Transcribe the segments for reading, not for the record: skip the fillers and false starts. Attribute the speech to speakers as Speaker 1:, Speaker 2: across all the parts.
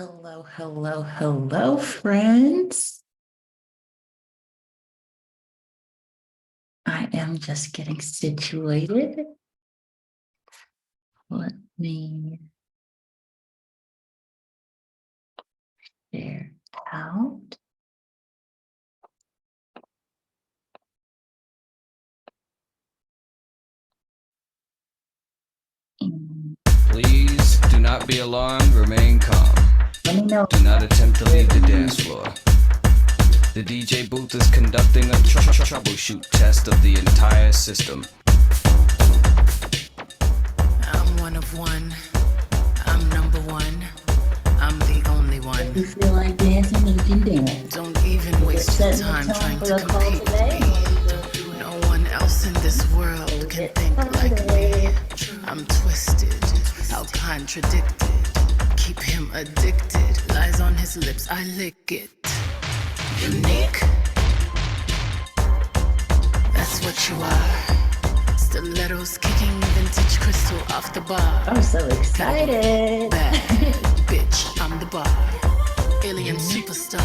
Speaker 1: Hello, hello, hello, friends. I am just getting situated. Let me share out.
Speaker 2: Please do not be alarmed, remain calm.
Speaker 1: Let me know.
Speaker 2: Do not attempt to leave the dance floor. The DJ booth is conducting a troubleshoot test of the entire system.
Speaker 3: I'm one of one. I'm number one. I'm the only one.
Speaker 1: If you feel like dancing, you can dance.
Speaker 3: Don't even waste your time trying to compete with me. No one else in this world can think like me. I'm twisted, how contradicted. Keep him addicted. Lies on his lips, I lick it. Unique. That's what you are. Stilettos kicking vintage crystal off the bar.
Speaker 1: I'm so excited.
Speaker 3: Bad bitch, I'm the bar. Alien superstar.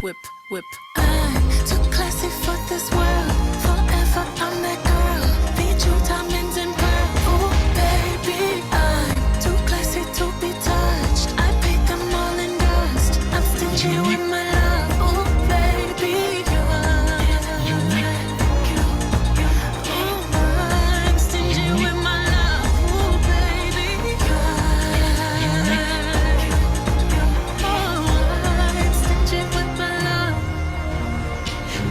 Speaker 3: Whip, whip. I'm too classy for this world. Forever I'm that girl. Beat you diamonds and pearls. Oh baby, I'm too classy to be touched. I pick them all in dust. I'm stingy with my love. Oh baby, I'm stingy with my love. Oh baby, I'm stingy with my love.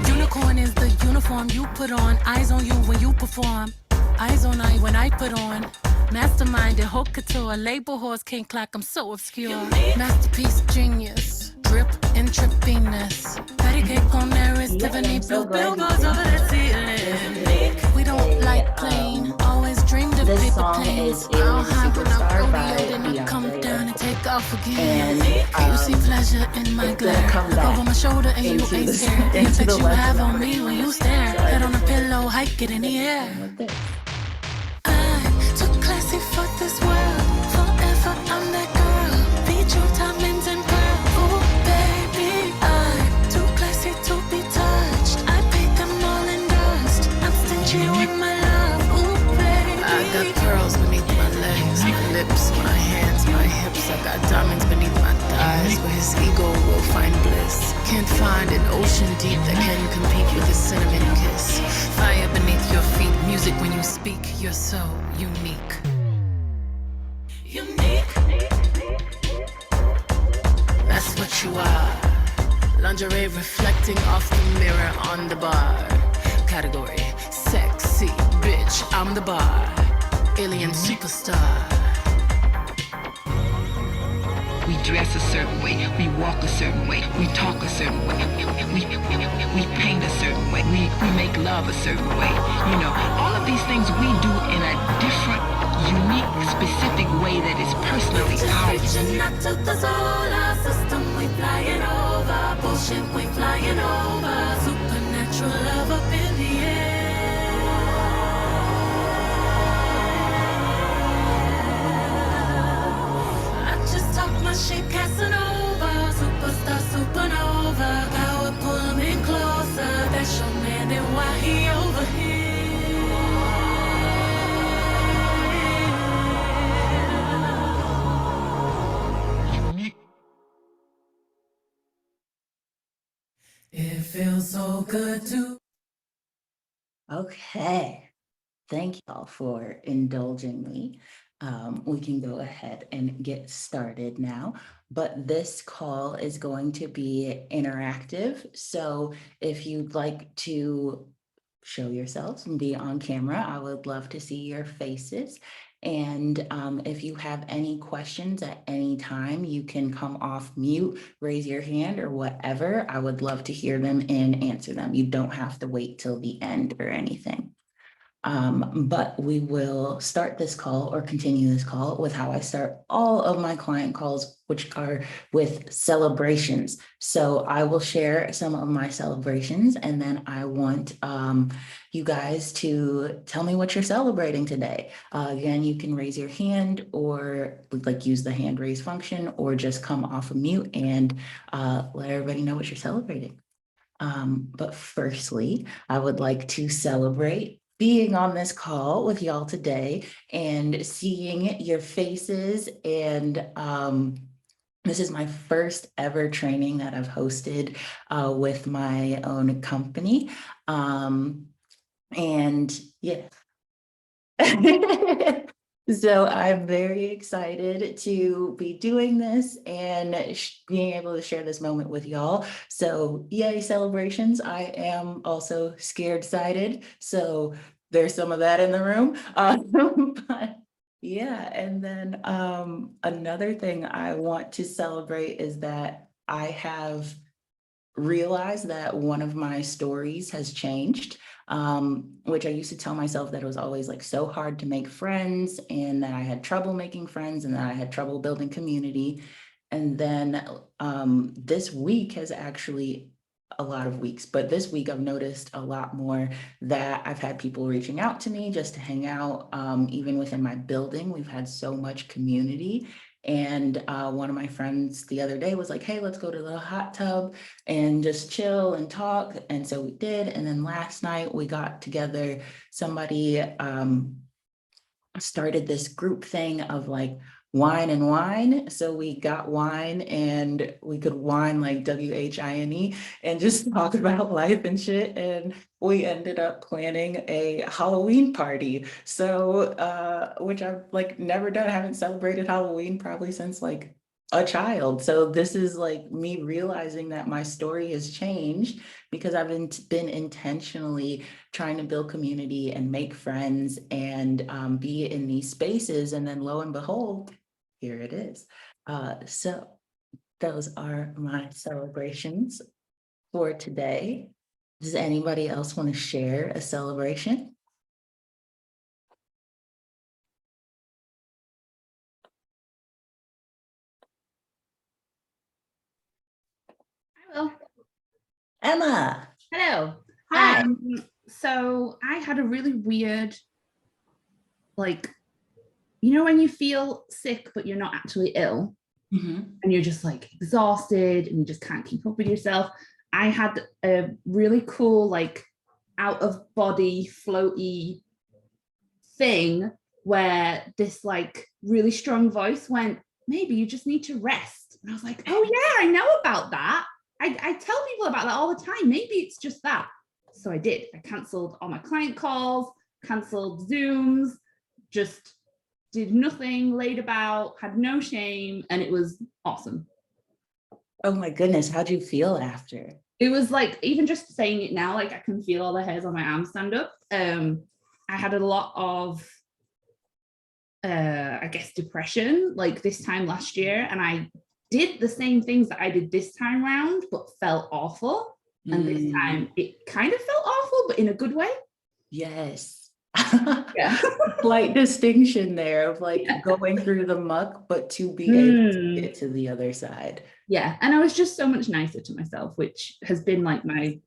Speaker 3: Unicorn is the uniform you put on. Eyes on you when you perform. Eyes on I when I put on. Mastermind and haute couture. Label horse can't clock, I'm so obscure. Masterpiece genius. Drip intravenous. Patty cake on there is Tiffany blue billboards over the ceiling. We don't like plain. Always dreamed of
Speaker 1: This
Speaker 3: paper
Speaker 1: song
Speaker 3: planes.
Speaker 1: is Alien Superstar by
Speaker 3: Then I come
Speaker 1: Beyonce.
Speaker 3: down and take off again.
Speaker 1: And,
Speaker 3: You see pleasure in my
Speaker 1: it's gonna
Speaker 3: glare.
Speaker 1: come
Speaker 3: Look
Speaker 1: back
Speaker 3: over my shoulder and you
Speaker 1: into
Speaker 3: ain't
Speaker 1: the-
Speaker 3: scared. The
Speaker 1: into
Speaker 3: effect
Speaker 1: the
Speaker 3: you
Speaker 1: left
Speaker 3: have
Speaker 1: side.
Speaker 3: on me when you stare. Head on a pillow, hike it in the air.
Speaker 1: With this.
Speaker 3: I'm too classy for this world. Forever I'm that girl. Beat you diamonds and pearls. Oh baby, I'm too classy to be touched. I pick them all in dust. I'm stingy with my love. Oh baby, I got pearls beneath my legs, my lips, my hands, my hips. I got diamonds beneath my thighs, where his ego will find bliss. Can't find an ocean deep that can compete with a cinnamon kiss. Fire beneath your feet, music when you speak. You're so unique. Unique. That's what you are. Lingerie reflecting off the mirror on the bar. Category, sexy bitch, I'm the bar. Alien superstar.
Speaker 4: We dress a certain way, we walk a certain way, we talk a certain way, we paint a certain way, we make love a certain way. You know, all of these things we do in a different, unique, specific way that is personally ours.
Speaker 3: Reaching out to the solar system, we flying over. Bullshit, we flying over. Supernatural love up in the air. I just talk my shit, Casanova. Superstar, supernova. Power, pull him in closer. That's your man, then why he over here? It feels so good to.
Speaker 1: Okay. Thank y'all for indulging me. We can go ahead and get started now, but this call is going to be interactive. So if you'd like to show yourselves and be on camera, I would love to see your faces. And if you have any questions at any time, you can come off mute, raise your hand or whatever. I would love to hear them and answer them. You don't have to wait till the end or anything. But we will start this call or continue this call with how I start all of my client calls, which are with celebrations. So I will share some of my celebrations, and then I want you guys to tell me what you're celebrating today. Again, you can raise your hand or like use the hand raise function, or just come off of mute and let everybody know what you're celebrating. But firstly, I would like to celebrate being on this call with y'all today and seeing your faces. And this is my first ever training that I've hosted with my own company. And yeah. So I'm very excited to be doing this and being able to share this moment with y'all. So yay, celebrations. I am also scared-sided, so there's some of that in the room. But yeah, and then another thing I want to celebrate is that I have realized that one of my stories has changed, which I used to tell myself that it was always like so hard to make friends, and that I had trouble making friends, and that I had trouble building community. And then this week has actually, a lot of weeks, but this week I've noticed a lot more that I've had people reaching out to me just to hang out. Even within my building, we've had so much community. And one of my friends the other day was like, hey, let's go to the hot tub and just chill and talk. And so we did. And then last night we got together, somebody started this group thing of like wine and wine. So we got wine and we could whine like WHINE and just talk about life and shit. And we ended up planning a Halloween party. So which I've like never done. I haven't celebrated Halloween probably since like a child. So this is like me realizing that my story has changed because I've been intentionally trying to build community and make friends and be in these spaces. And then lo and behold, here it is. So those are my celebrations for today. Does anybody else want to share a celebration?
Speaker 5: Hello.
Speaker 1: Emma.
Speaker 5: Hello.
Speaker 1: Hi.
Speaker 5: So I had a really weird, like, you know, when you feel sick, but you're not actually ill, and you're just like exhausted and you just can't keep up with yourself. I had a really cool, like, out of body floaty thing where this like really strong voice went, maybe you just need to rest. And I was like, oh yeah, I know about that. I tell people about that all the time. Maybe it's just that. So I did. I canceled all my client calls, canceled Zooms, just did nothing, laid about, had no shame, and it was awesome.
Speaker 1: Oh my goodness, how'd you feel after?
Speaker 5: It was like, even just saying it now, like I can feel all the hairs on my arms stand up. I had a lot of, I guess, depression like this time last year, and I did the same things that I did this time round, but felt awful. And this time it kind of felt awful, but in a good way.
Speaker 1: Yes.
Speaker 5: Yeah.
Speaker 1: Slight distinction there of like going through the muck, but to be able to get to the other side.
Speaker 5: Yeah. And I was just so much nicer to myself, which has been like my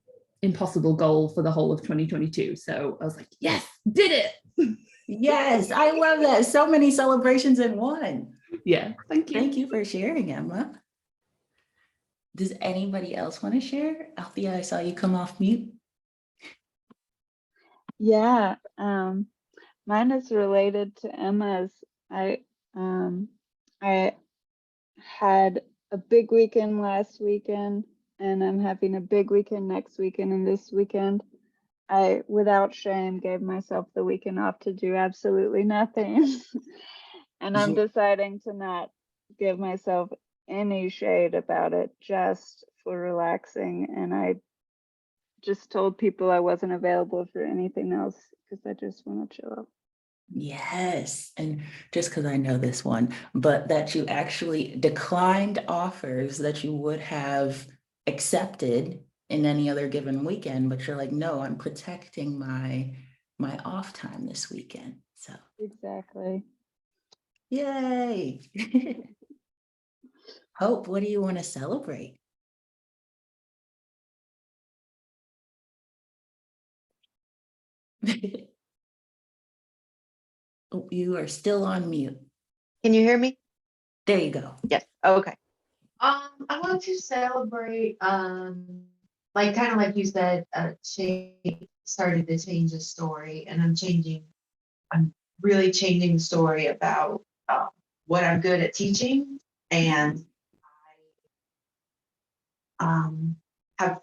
Speaker 5: impossible goal for the whole of 2022. So I was like, yes, did it.
Speaker 1: Yes, I love that. So many celebrations in one.
Speaker 5: Yeah. Thank you.
Speaker 1: Thank you for sharing, Emma. Does anybody else want to share? Althea, I saw you come off mute.
Speaker 6: Yeah, mine is related to Emma's. I had a big weekend last weekend, and I'm having a big weekend next weekend, and this weekend I, without shame, gave myself the weekend off to do absolutely nothing. And I'm deciding to not give myself any shade about it, just for relaxing. And I just told people I wasn't available for anything else because I just want to chill out.
Speaker 1: Yes, and just because I know this one, but that you actually declined offers that you would have accepted in any other given weekend, but you're like, no, I'm protecting my my off time this weekend. So
Speaker 6: Exactly.
Speaker 1: yay. Hope, what do you want to celebrate? Oh, you are still on mute.
Speaker 7: Can you hear me?
Speaker 1: There you go.
Speaker 7: Yes. Okay. I want to celebrate, like kind of like you said, started to change the story, and I'm really changing the story about what I'm good at teaching, and I have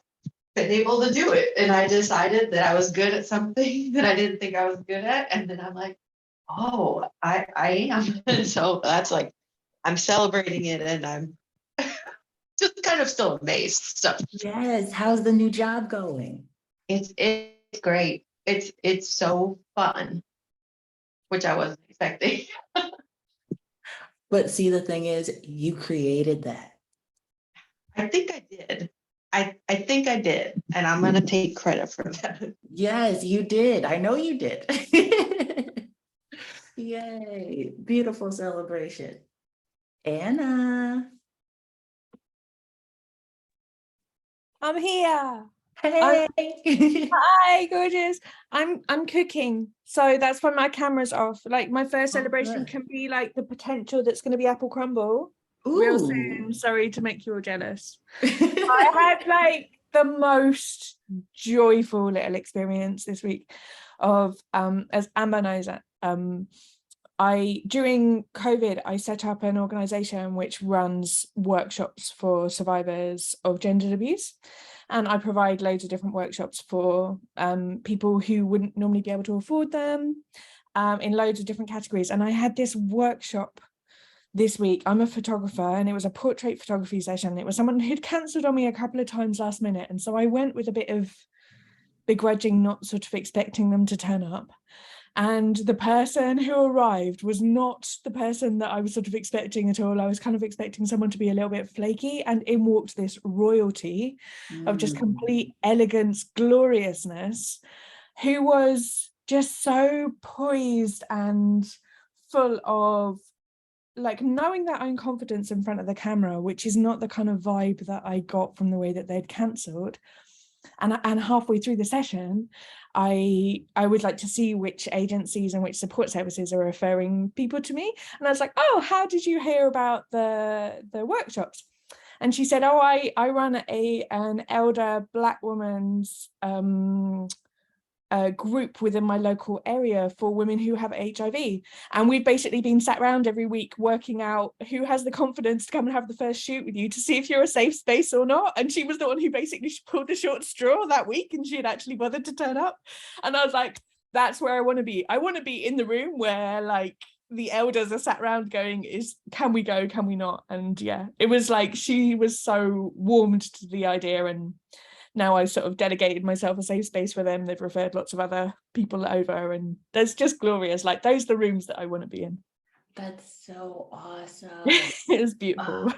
Speaker 7: been able to do it. And I decided that I was good at something that I didn't think I was good at, and then I'm like, oh, I am. And so that's like, I'm celebrating it, and I'm just kind of still amazed. So
Speaker 1: Yes. How's the new job going?
Speaker 7: it's great. It's so fun, which I wasn't expecting.
Speaker 1: But see, the thing is, you created that.
Speaker 7: I think I did. I think I did, and I'm gonna take credit for that.
Speaker 1: Yes, you did. I know you did. Yay. Beautiful celebration. Anna.
Speaker 8: I'm here.
Speaker 1: Hey.
Speaker 8: Hi, gorgeous. I'm cooking, so that's why my camera's off. Like my first celebration
Speaker 1: good.
Speaker 8: can be like the potential that's going to be apple crumble real soon.
Speaker 1: Ooh.
Speaker 8: Sorry to make you all jealous. I had like the most joyful little experience this week of as Amber knows, during COVID, I set up an organization which runs workshops for survivors of gendered abuse. And I provide loads of different workshops for people who wouldn't normally be able to afford them in loads of different categories. And I had this workshop this week. I'm a photographer, and it was a portrait photography session. It was someone who'd cancelled on me a couple of times last minute. And so I went with a bit of begrudging, not sort of expecting them to turn up. And the person who arrived was not the person that I was sort of expecting at all. I was kind of expecting someone to be a little bit flaky, and in walked this royalty of just complete elegance, gloriousness, who was just so poised and full of like knowing their own confidence in front of the camera, which is not the kind of vibe that I got from the way that they'd cancelled. And halfway through the session, I would like to see which agencies and which support services are referring people to me. And I was like, oh, how did you hear about the workshops? And she said, oh, I run an elder Black woman's group within my local area for women who have HIV. And we've basically been sat around every week working out who has the confidence to come and have the first shoot with you to see if you're a safe space or not. And she was the one who basically pulled the short straw that week, and she had actually bothered to turn up. And I was like, that's where I want to be. I want to be in the room where like the elders are sat around going, can we go, can we not? And yeah, it was like she was so warmed to the idea, and now I've sort of delegated myself a safe space for them. They've referred lots of other people over, and there's just glorious. Like those are the rooms that I want to be in.
Speaker 1: That's so awesome.
Speaker 8: It was beautiful.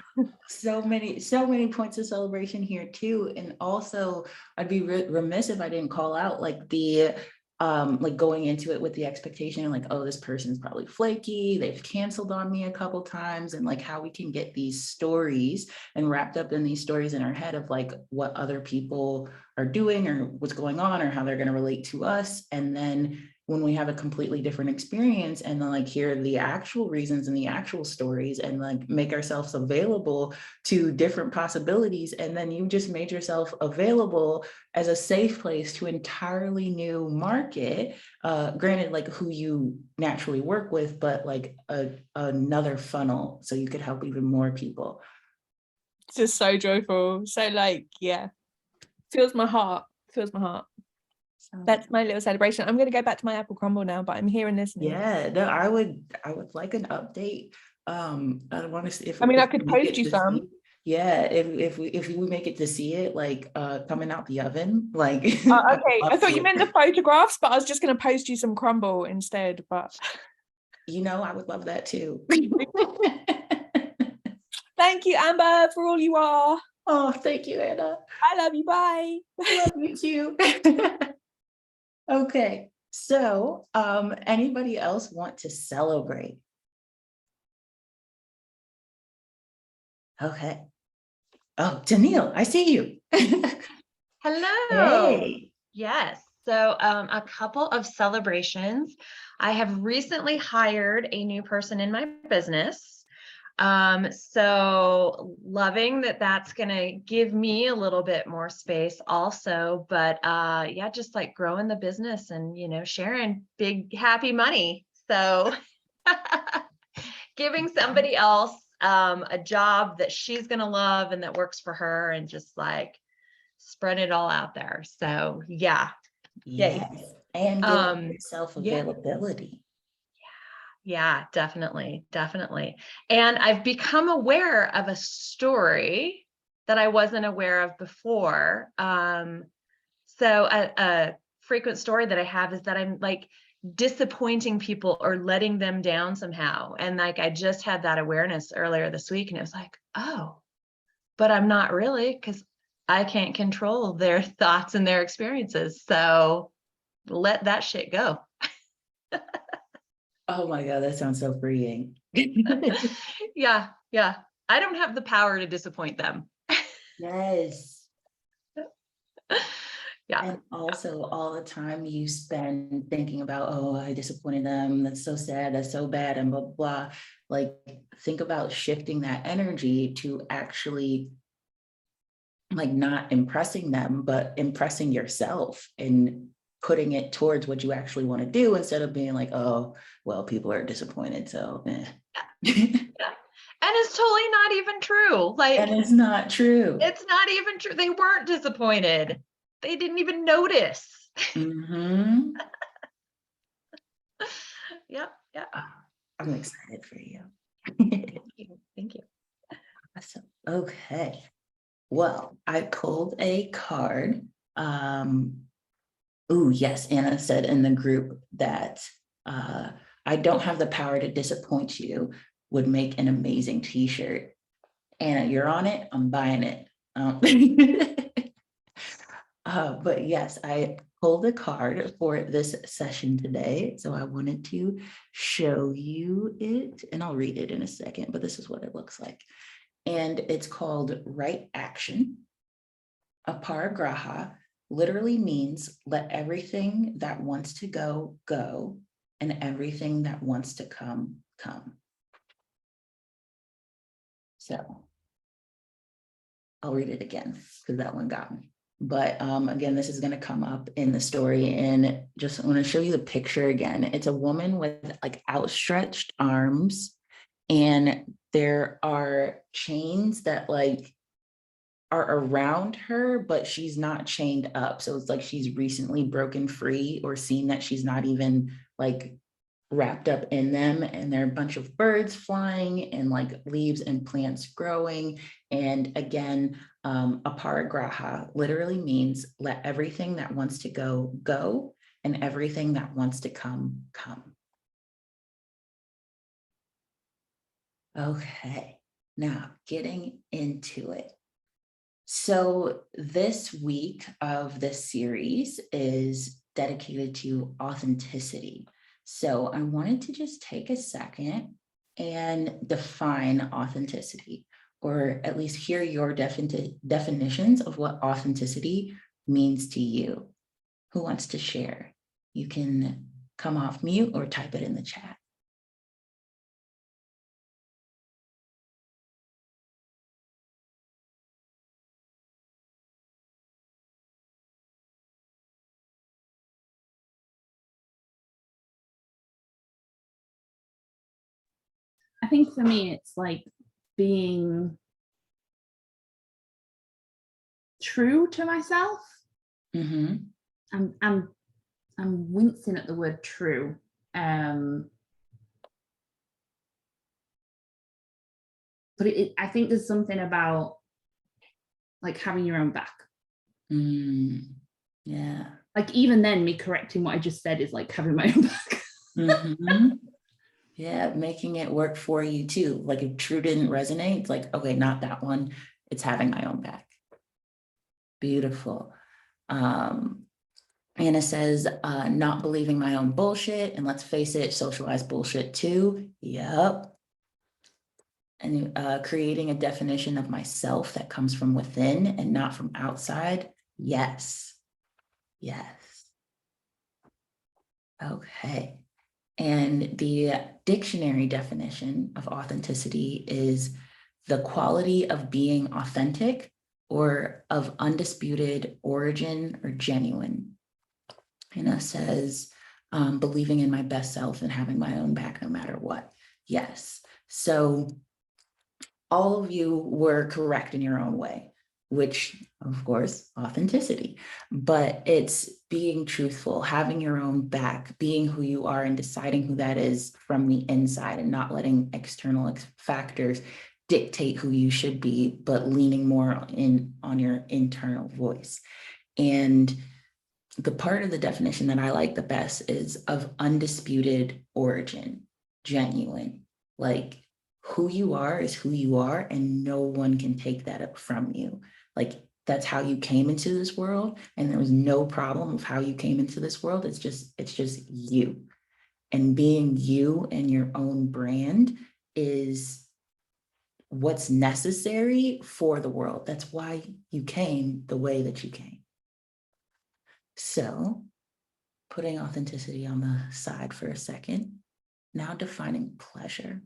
Speaker 1: So many points of celebration here too. And also I'd be remiss if I didn't call out like the like going into it with the expectation like, oh, this person's probably flaky, they've canceled on me a couple times, and like how we can get these stories and wrapped up in these stories in our head of like what other people are doing or what's going on or how they're going to relate to us. And then when we have a completely different experience and then like hear the actual reasons and the actual stories and like make ourselves available to different possibilities. And then you just made yourself available as a safe place to entirely new market, granted like who you naturally work with, but like another funnel so you could help even more people.
Speaker 8: It's just so joyful. So like, yeah, fills my heart. That's my little celebration. I'm going to go back to my apple crumble now, but I'm here and listening.
Speaker 1: Yeah, no, I would like an update. I want to see if
Speaker 8: I could post you some.
Speaker 1: Yeah, if we make it to see it like coming out the oven, like
Speaker 8: okay. I thought you meant the photographs, but I was just going to post you some crumble instead. But
Speaker 1: you know, I would love that too.
Speaker 8: Thank you, Amber, for all you are.
Speaker 1: Oh, thank you, Anna.
Speaker 8: I love you. Bye.
Speaker 1: I love you too. Okay, So, anybody else want to celebrate? Okay. Oh, Danielle, I see you.
Speaker 9: Hello.
Speaker 1: Hey.
Speaker 9: Yes. So a couple of celebrations. I have recently hired a new person in my business. So loving that that's going to give me a little bit more space also, but yeah, just like growing the business and, sharing big happy money. So giving somebody else a job that she's going to love and that works for her, and just like spread it all out there. So yeah. Yay.
Speaker 1: Yes. And give yourself availability.
Speaker 9: Yeah, definitely. And I've become aware of a story that I wasn't aware of before. So a frequent story that I have is that I'm like disappointing people or letting them down somehow. And like, I just had that awareness earlier this week, and it was like, oh, but I'm not really, because I can't control their thoughts and their experiences. So let that shit go.
Speaker 1: Oh my God, that sounds so freeing.
Speaker 9: Yeah. I don't have the power to disappoint them.
Speaker 1: Yes.
Speaker 9: Yeah.
Speaker 1: And also all the time you spend thinking about, oh, I disappointed them. That's so sad. That's so bad. And blah, blah, blah. Like, think about shifting that energy to actually like not impressing them, but impressing yourself and putting it towards what you actually want to do, instead of being like, oh, well, people are disappointed. So,
Speaker 9: Yeah. And it's totally not even true. Like,
Speaker 1: and it's not true.
Speaker 9: It's not even true. They weren't disappointed. They didn't even notice.
Speaker 1: Mm-hmm.
Speaker 9: Yep.
Speaker 1: I'm excited for you.
Speaker 9: Thank you.
Speaker 1: Awesome. Okay. Well, I pulled a card. Oh, yes, Anna said in the group that I don't have the power to disappoint you would make an amazing t-shirt. Anna, you're on it. I'm buying it. But yes, I pulled a card for this session today. So I wanted to show you it, and I'll read it in a second, but this is what it looks like. And it's called Right Action. Aparigraha literally means let everything that wants to go, go, and everything that wants to come, come. So I'll read it again because that one got me. But again, this is going to come up in the story, and just want to show you the picture again. It's a woman with like outstretched arms, and there are chains that like are around her, but she's not chained up. So it's like she's recently broken free, or seen that she's not even like wrapped up in them. And there are a bunch of birds flying and like leaves and plants growing. And again, aparigraha literally means let everything that wants to go, go, and everything that wants to come, come. Okay, now getting into it. So this week of this series is dedicated to authenticity. So I wanted to just take a second and define authenticity, or at least hear your definitions of what authenticity means to you. Who wants to share? You can come off mute or type it in the chat.
Speaker 5: I think for me, it's like being true to myself.
Speaker 1: Mm-hmm.
Speaker 5: I'm wincing at the word true. But I think there's something about like having your own back.
Speaker 1: Yeah.
Speaker 5: Like even then, me correcting what I just said is like having my own back.
Speaker 1: Mm-hmm. Yeah, making it work for you too. Like if true didn't resonate, it's like, okay, not that one. It's having my own back. Beautiful. Anna says, not believing my own bullshit, and let's face it, socialized bullshit too. Yep. And creating a definition of myself that comes from within and not from outside. Yes. Yes. Okay. And the dictionary definition of authenticity is the quality of being authentic or of undisputed origin or genuine. Hannah says, believing in my best self and having my own back no matter what. Yes. So all of you were correct in your own way, which of course, authenticity, but it's being truthful, having your own back, being who you are and deciding who that is from the inside and not letting external factors dictate who you should be, but leaning more in on your internal voice. And the part of the definition that I like the best is of undisputed origin, genuine, like who you are is who you are and no one can take that up from you. Like that's how you came into this world and there was no problem of how you came into this world. It's just you. And being you and your own brand is what's necessary for the world. That's why you came the way that you came. So putting authenticity on the side for a second, now defining pleasure.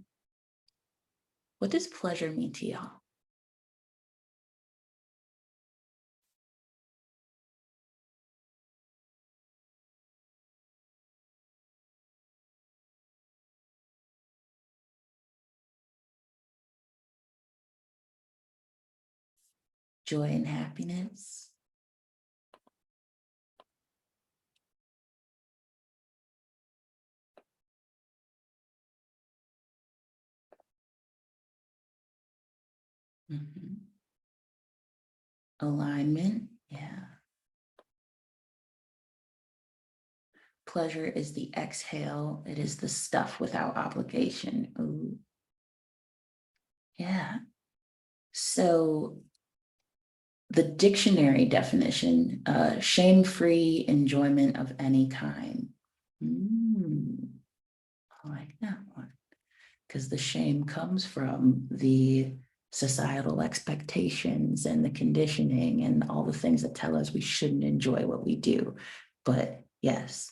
Speaker 1: What does pleasure mean to y'all? Joy and happiness. Mm-hmm. Alignment, yeah. Pleasure is the exhale. It is the stuff without obligation. Ooh. Yeah. So the dictionary definition, shame-free enjoyment of any kind. I like that one. Because the shame comes from the societal expectations and the conditioning and all the things that tell us we shouldn't enjoy what we do. But yes,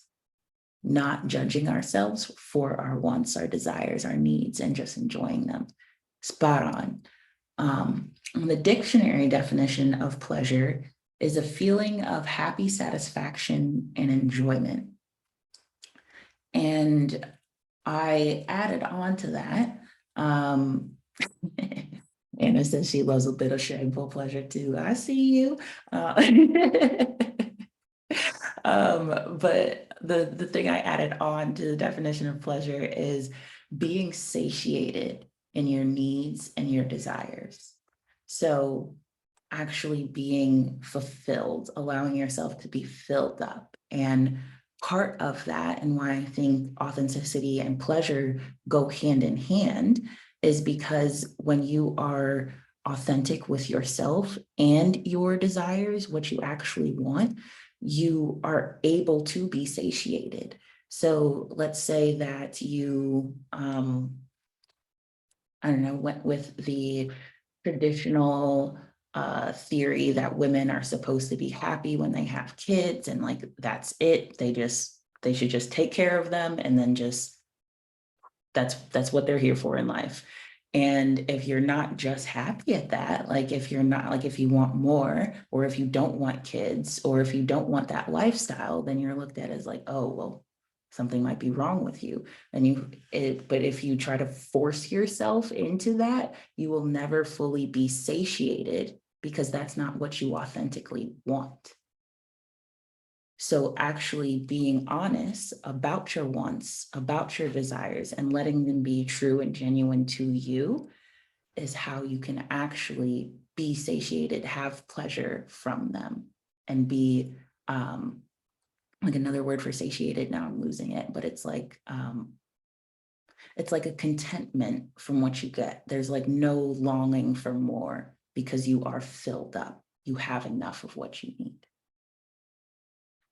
Speaker 1: not judging ourselves for our wants, our desires, our needs, and just enjoying them. Spot on. The dictionary definition of pleasure is a feeling of happy satisfaction and enjoyment. And I added on to that. Anna says she loves a bit of shameful pleasure too. I see you. But the thing I added on to the definition of pleasure is being satiated in your needs and your desires. So actually being fulfilled, allowing yourself to be filled up. And part of that, and why I think authenticity and pleasure go hand in hand, is because when you are authentic with yourself and your desires, what you actually want, you are able to be satiated. So let's say that you, I don't know, went with the traditional theory that women are supposed to be happy when they have kids and like that's it. They should just take care of them and then just that's what they're here for in life. And if you're not just happy at that, like if you're not, like if you want more, or if you don't want kids, or if you don't want that lifestyle, then you're looked at as like, oh, well, something might be wrong with you. And but if you try to force yourself into that, you will never fully be satiated because that's not what you authentically want. So actually being honest about your wants, about your desires, and letting them be true and genuine to you is how you can actually be satiated, have pleasure from them, and be like another word for satiated, now I'm losing it, but it's like a contentment from what you get. There's like no longing for more because you are filled up. You have enough of what you need.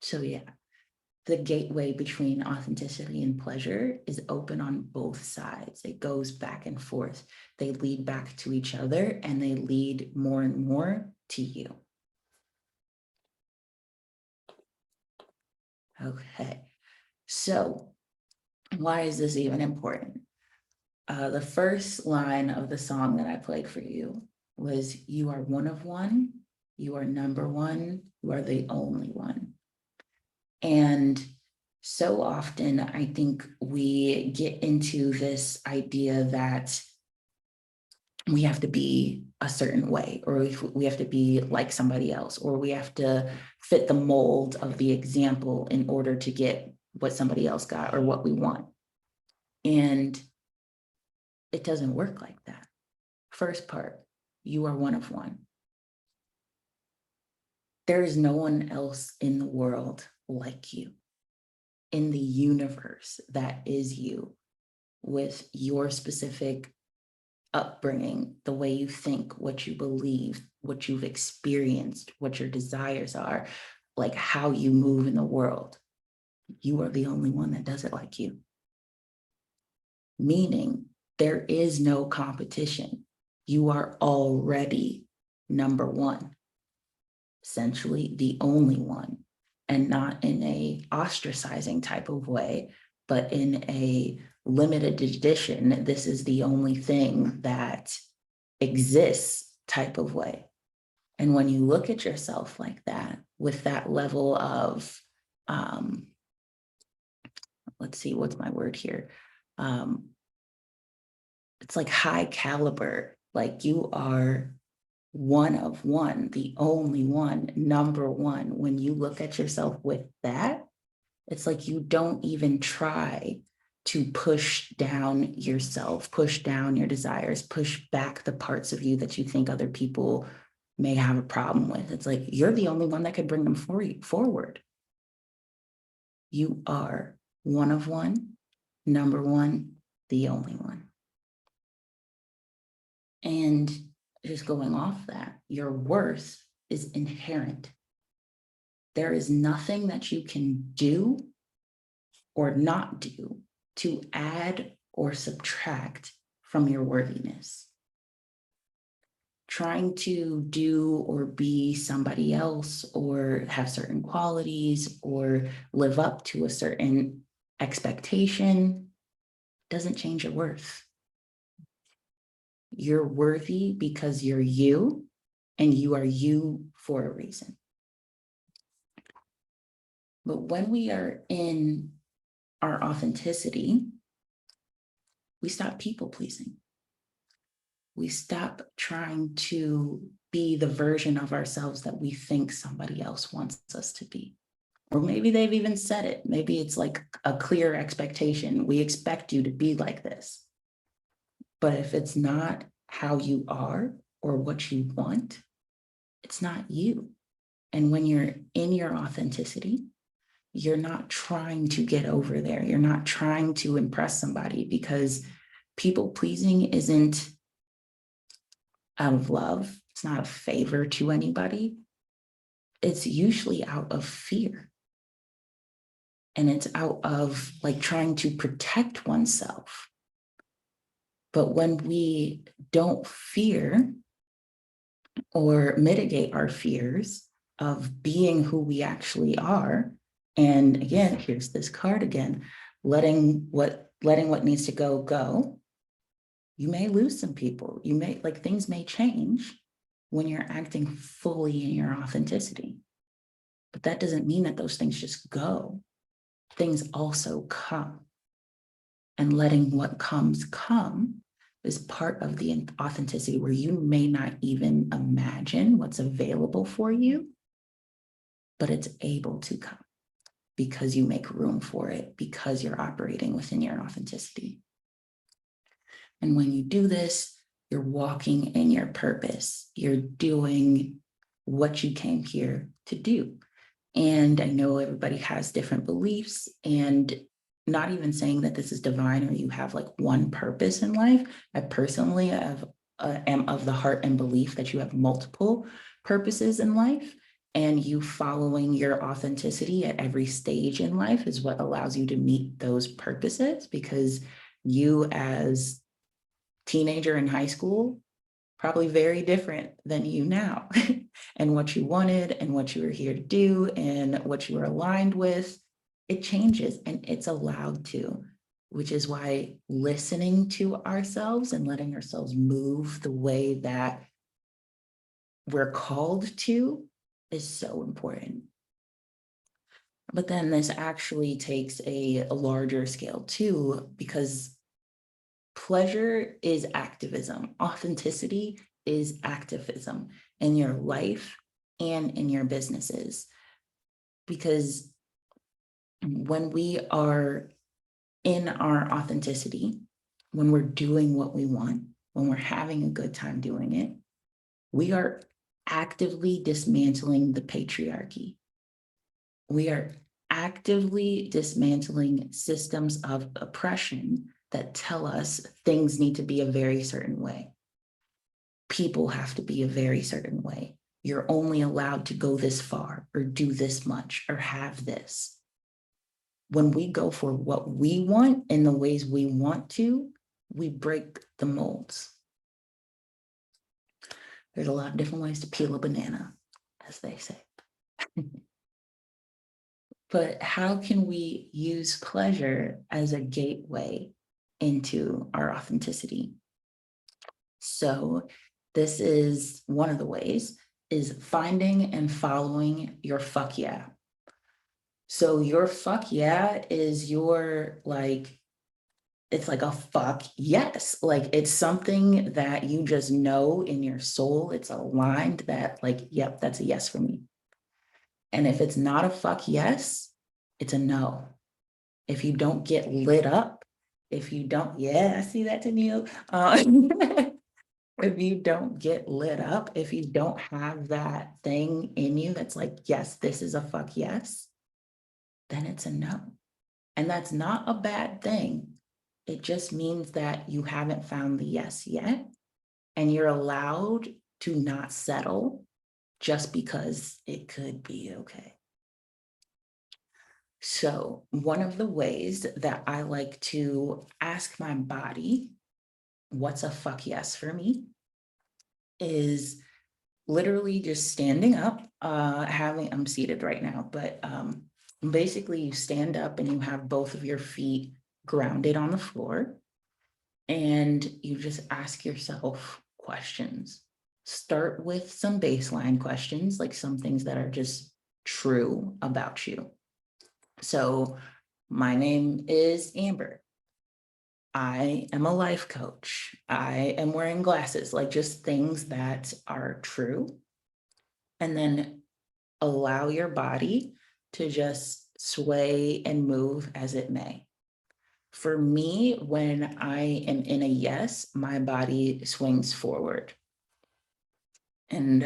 Speaker 1: So yeah, the gateway between authenticity and pleasure is open on both sides. It goes back and forth. They lead back to each other, and they lead more and more to you. Okay, so why is this even important? The first line of the song that I played for you was, "You are one of one, you are number one, you are the only one." And so often I think we get into this idea that we have to be a certain way, or we have to be like somebody else, or we have to fit the mold of the example in order to get what somebody else got or what we want. And it doesn't work like that. First part, you are one of one. There is no one else in the world like you, in the universe that is you, with your specific upbringing, the way you think, what you believe, what you've experienced, what your desires are, like how you move in the world. You are the only one that does it like you. Meaning there is no competition. You are already number one, essentially the only one, and not in a ostracizing type of way, but in a limited edition, this is the only thing that exists type of way. And when you look at yourself like that, with that level of, let's see, what's my word here? It's like high caliber, like you are one of one, the only one, number one. When you look at yourself with that, it's like you don't even try to push down yourself, push down your desires, push back the parts of you that you think other people may have a problem with. It's like you're the only one that could bring them forward. You are one of one, number one, the only one. And just going off that, your worth is inherent. There is nothing that you can do or not do to add or subtract from your worthiness. Trying to do or be somebody else, or have certain qualities, or live up to a certain expectation doesn't change your worth. You're worthy because you're you, and you are you for a reason. But when we are in our authenticity, we stop people pleasing. We stop trying to be the version of ourselves that we think somebody else wants us to be. Or maybe they've even said it. Maybe it's like a clear expectation. We expect you to be like this. But if it's not how you are or what you want, it's not you. And when you're in your authenticity, you're not trying to get over there. You're not trying to impress somebody, because people pleasing isn't out of love. It's not a favor to anybody. It's usually out of fear. And it's out of like trying to protect oneself. But when we don't fear or mitigate our fears of being who we actually are, and again, here's this card again, letting what needs to go, go, you may lose some people. You may, like, things may change when you're acting fully in your authenticity. But that doesn't mean that those things just go. Things also come. And letting what comes come is part of the authenticity, where you may not even imagine what's available for you, but it's able to come because you make room for it, because you're operating within your authenticity. And when you do this, you're walking in your purpose. You're doing what you came here to do. And I know everybody has different beliefs, and not even saying that this is divine or you have like one purpose in life. I personally am of the heart and belief that you have multiple purposes in life. And you following your authenticity at every stage in life is what allows you to meet those purposes, because you as teenager in high school, probably very different than you now. And what you wanted and what you were here to do and what you were aligned with, it changes and it's allowed to, which is why listening to ourselves and letting ourselves move the way that we're called to is so important. But then this actually takes a larger scale too, because pleasure is activism. Authenticity is activism in your life and in your businesses. Because when we are in our authenticity, when we're doing what we want, when we're having a good time doing it, we are actively dismantling the patriarchy. We are actively dismantling systems of oppression that tell us things need to be a very certain way. People have to be a very certain way. You're only allowed to go this far or do this much or have this. When we go for what we want in the ways we want to, we break the molds. There's a lot of different ways to peel a banana, as they say. But how can we use pleasure as a gateway into our authenticity? So this is one of the ways, is finding and following your fuck yeah. So your fuck yeah is your it's like a fuck yes. Like it's something that you just know in your soul, it's aligned that yep, that's a yes for me. And if it's not a fuck yes, it's a no. If you don't get lit up, if you don't, yeah, I see that, Tennille. If you don't get lit up, if you don't have that thing in you that's like, yes, this is a fuck yes, then it's a no. And that's not a bad thing. It just means that you haven't found the yes yet, and you're allowed to not settle just because it could be okay. So one of the ways that I like to ask my body, what's a fuck yes for me, is literally just standing up, I'm seated right now, but basically you stand up and you have both of your feet grounded on the floor, and you just ask yourself questions. Start with some baseline questions, like some things that are just true about you. So my name is Amber. I am a life coach. I am wearing glasses, like just things that are true. And then allow your body to just sway and move as it may. For me, when I am in a yes, my body swings forward. And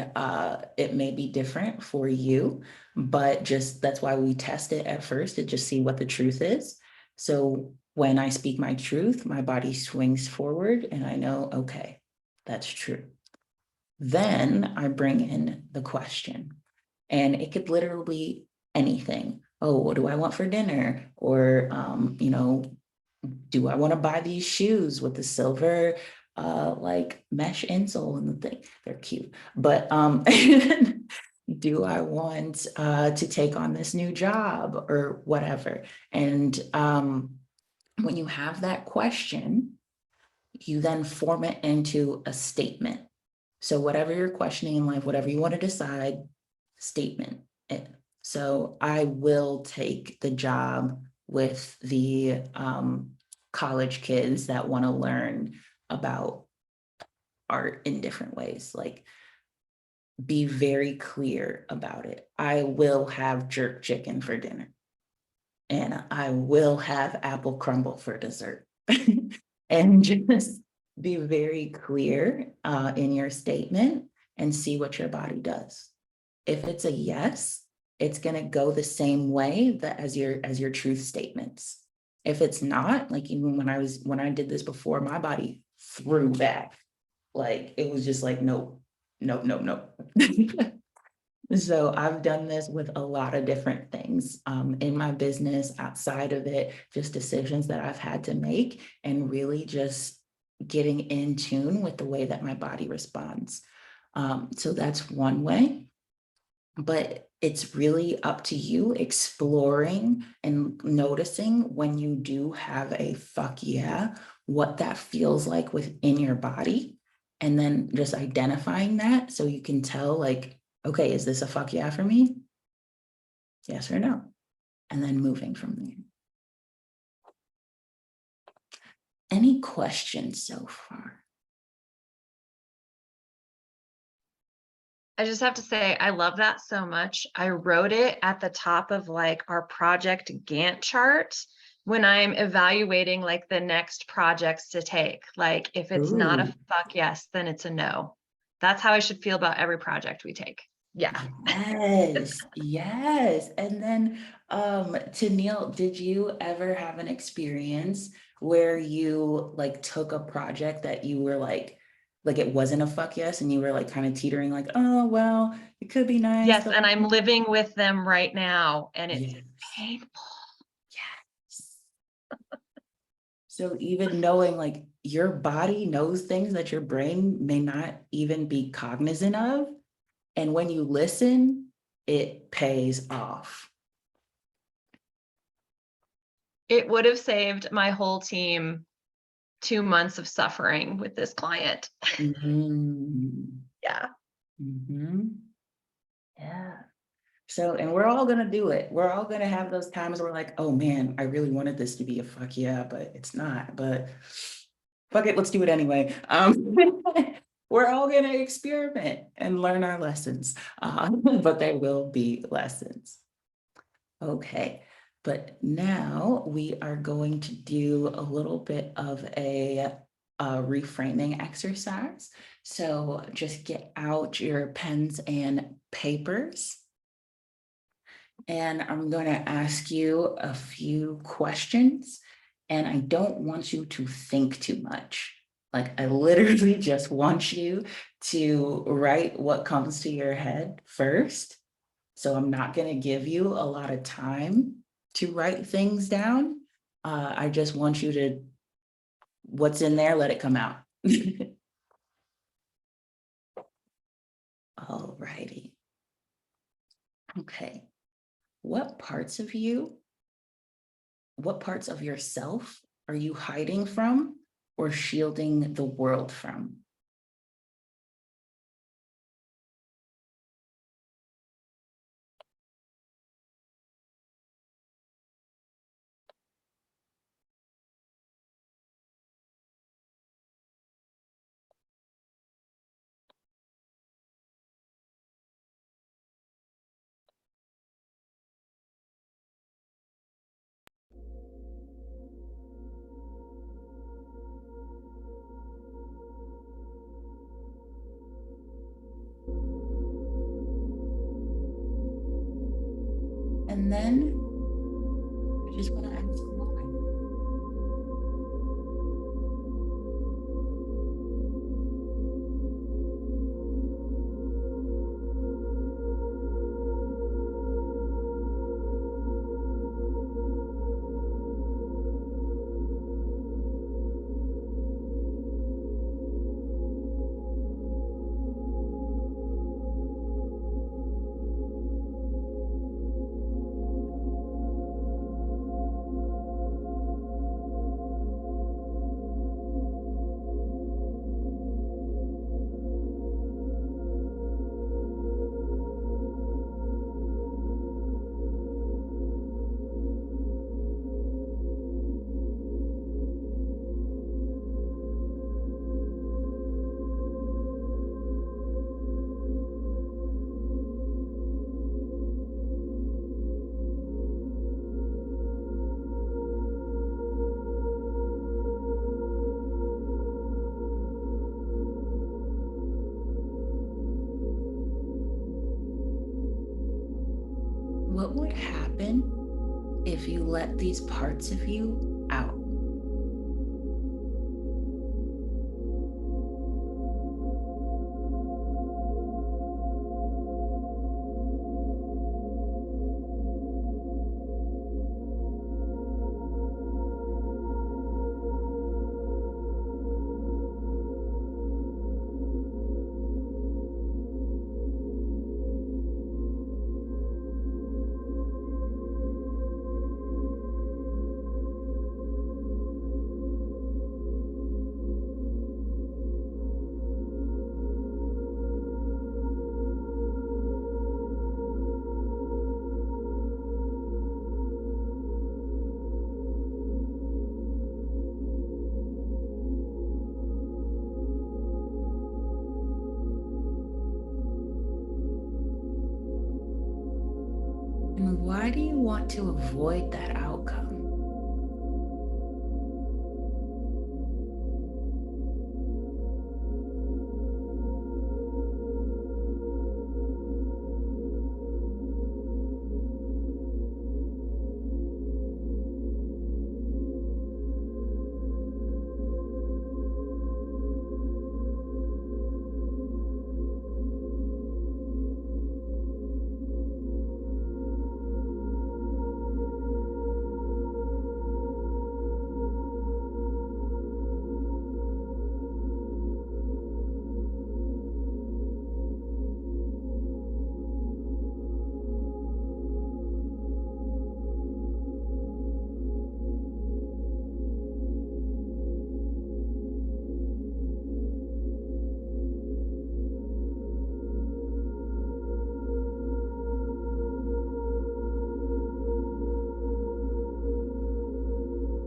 Speaker 1: it may be different for you, but that's why we test it at first to just see what the truth is. So when I speak my truth, my body swings forward and I know, okay, that's true. Then I bring in the question, and it could literally be anything. Oh, what do I want for dinner? Or, do I want to buy these shoes with the silver mesh insole and the thing? They're cute. But do I want to take on this new job or whatever? And when you have that question, you then form it into a statement. So whatever you're questioning in life, whatever you want to decide, statement it. So I will take the job with the college kids that want to learn about art in different ways. Like, be very clear about it. I will have jerk chicken for dinner, and I will have apple crumble for dessert. And just be very clear in your statement and see what your body does. If it's a yes, it's going to go the same way as your truth statements. If it's not, like even when I did this before, my body threw back. Like it was just like, nope. So I've done this with a lot of different things in my business, outside of it, just decisions that I've had to make and really just getting in tune with the way that my body responds. So that's one way, but it's really up to you exploring and noticing when you do have a fuck yeah, what that feels like within your body. And then just identifying that so you can tell, like, okay, is this a fuck yeah for me? Yes or no? And then moving from there. Any questions so far?
Speaker 9: I just have to say, I love that so much. I wrote it at the top of like our project Gantt chart when I'm evaluating like the next projects to take. Like if it's not a
Speaker 1: Ooh.
Speaker 9: fuck yes, then it's a no. That's how I should feel about every project we take. Yeah.
Speaker 1: Yes, yes. And then to Neil, did you ever have an experience where you like took a project that you were like it wasn't a fuck yes, and you were like kind of teetering like, oh well, it could be nice,
Speaker 9: Yes,
Speaker 1: but
Speaker 9: and I'm living with them right now, and it's
Speaker 1: yes,
Speaker 9: painful.
Speaker 1: yes. So even knowing like your body knows things that your brain may not even be cognizant of, and when you listen, it pays off.
Speaker 9: It would have saved my whole team 2 months of suffering with this client.
Speaker 1: Mhm.
Speaker 9: Yeah.
Speaker 1: Mhm. Yeah. So, and we're all gonna do it. We're all gonna have those times where we're like, oh man, I really wanted this to be a fuck yeah, but it's not. But fuck it, let's do it anyway. We're all gonna experiment and learn our lessons, but there will be lessons. Okay, but now we are going to do a little bit of a reframing exercise. So just get out your pens and papers. And I'm going to ask you a few questions. And I don't want you to think too much. Like, I literally just want you to write what comes to your head first. So I'm not going to give you a lot of time to write things down. I just want you to, what's in there, let it come out. All righty. Okay. What parts of you, what parts of yourself are you hiding from or shielding the world from? And then I just want to ask why. What would happen if you let these parts of you out? do you want to avoid that outcome?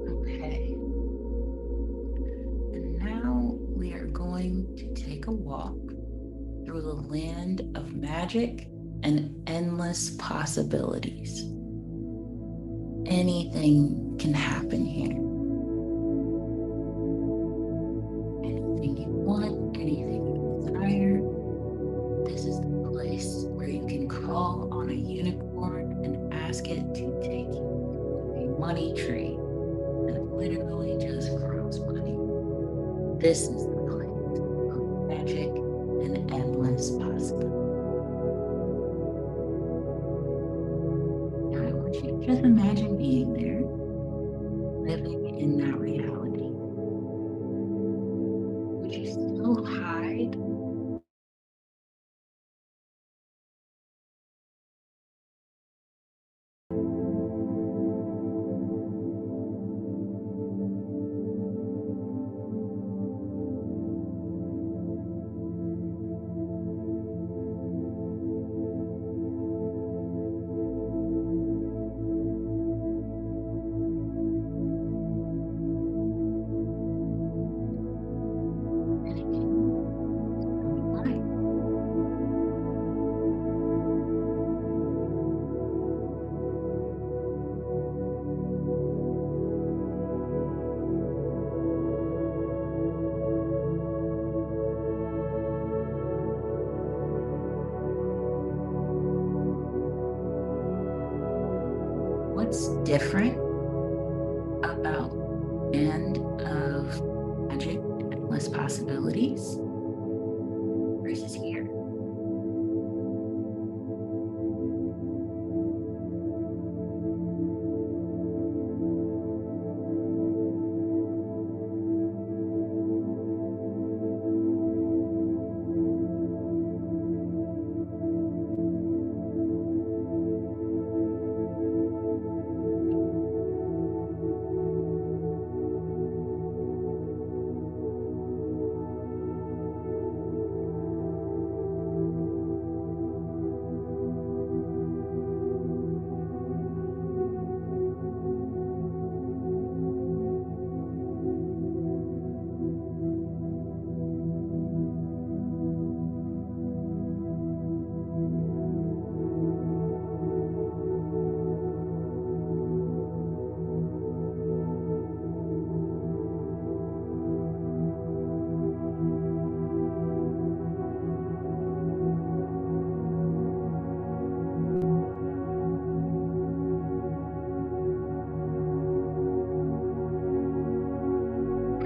Speaker 1: Okay. And now we are going to take a walk through the land of magic and endless possibilities. Anything can happen here. Anything you want, anything you desire. This is the place where you can call on a unicorn and ask it to take you to a money tree that literally just grows money. This is the place of magic and endless possibilities. Now I want you to just imagine being there, living in that reality. Would you still hide? And if you tell me why. What's different about Land of Magic and Endless Possibilities versus here?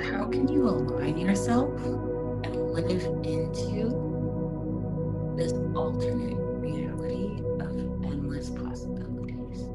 Speaker 1: How can you align yourself and live into this alternate reality of endless possibilities?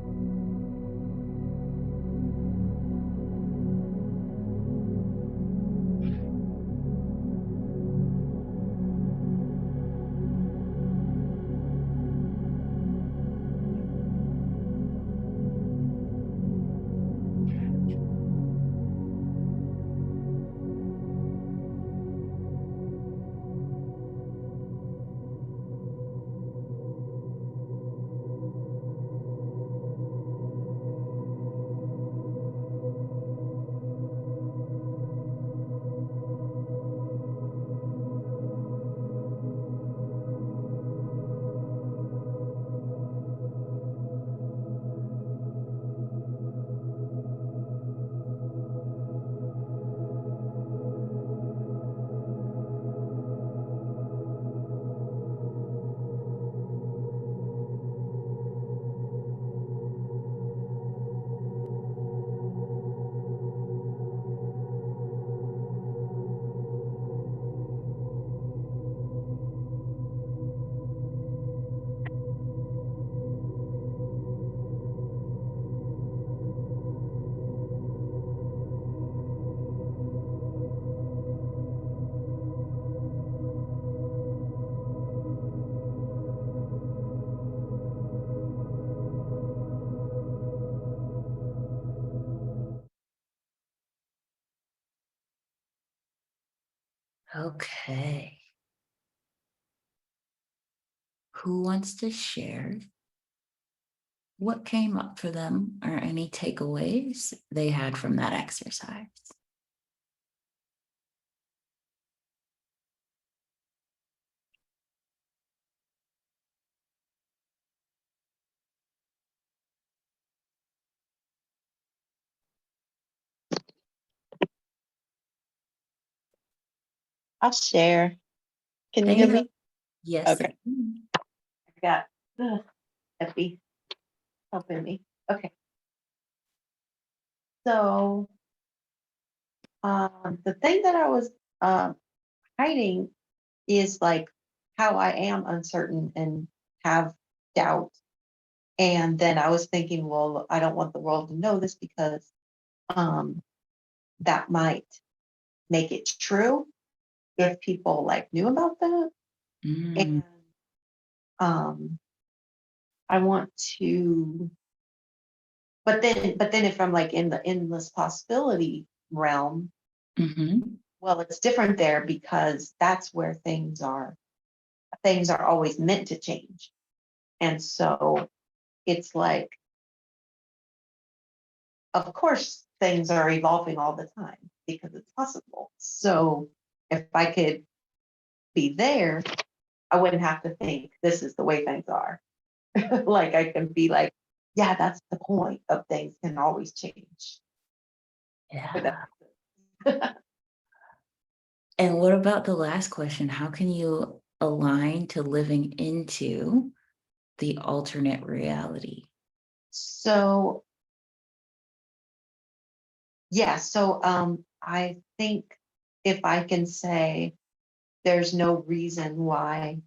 Speaker 1: Okay. Who wants to share what came up for them or any takeaways they had from that exercise?
Speaker 7: I'll share. Can you
Speaker 1: Hey,
Speaker 7: hear me?
Speaker 1: yes.
Speaker 7: Okay. I got Effie helping me. Okay. So the thing that I was hiding is like how I am uncertain and have doubt. And then I was thinking, well, I don't want the world to know this because that might make it true if people like knew about that.
Speaker 1: Mm,
Speaker 7: And I want to, but then if I'm like in the endless possibility realm,
Speaker 1: mhm.
Speaker 7: well, it's different there because that's where things are always meant to change. And so it's like, of course, things are evolving all the time because it's possible. So if I could be there, I wouldn't have to think this is the way things are. Like I can be like, yeah, that's the point of things can always change.
Speaker 1: Yeah. And what about the last question? How can you align to living into the alternate reality?
Speaker 7: So yeah, so I think if I can say there's no reason why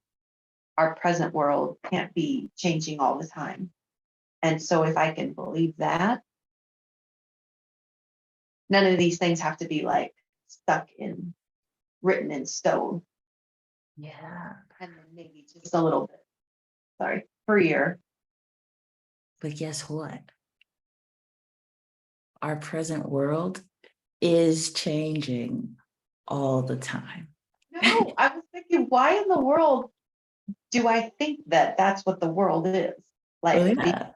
Speaker 7: our present world can't be changing all the time. And so if I can believe that, none of these things have to be like written in stone.
Speaker 1: Yeah.
Speaker 7: And then maybe just a little bit, freer.
Speaker 1: But guess what? Our present world is changing all the time.
Speaker 7: No, I was thinking, why in the world do I think that that's what the world is?
Speaker 1: Oh,
Speaker 7: Like,
Speaker 1: yeah.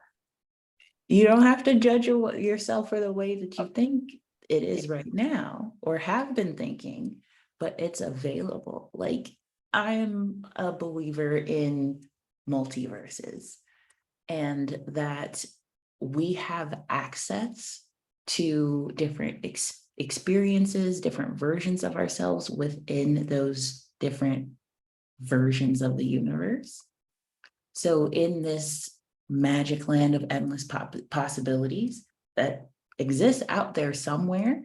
Speaker 1: You don't have to judge yourself for the way that you think it is right now or have been thinking, but it's available. Like, I'm a believer in multiverses and that we have access to different experiences, different versions of ourselves within those different versions of the universe. So in this magic land of endless possibilities that exists out there somewhere,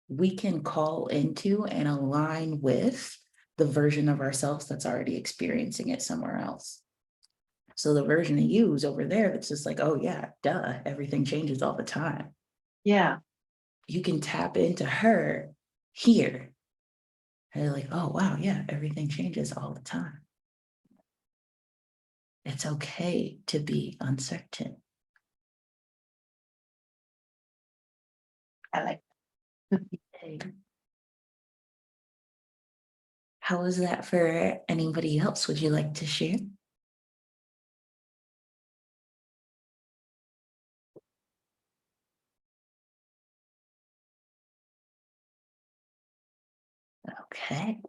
Speaker 1: we can call into and align with the version of ourselves that's already experiencing it somewhere else. So the version of you is over there that's just like, oh yeah, duh, everything changes all the time.
Speaker 7: yeah,
Speaker 1: You can tap into her here. And they're like, oh wow, yeah, everything changes all the time. It's okay to be uncertain.
Speaker 7: I like
Speaker 1: Okay. How was that for anybody else? Would you like to share? Okay,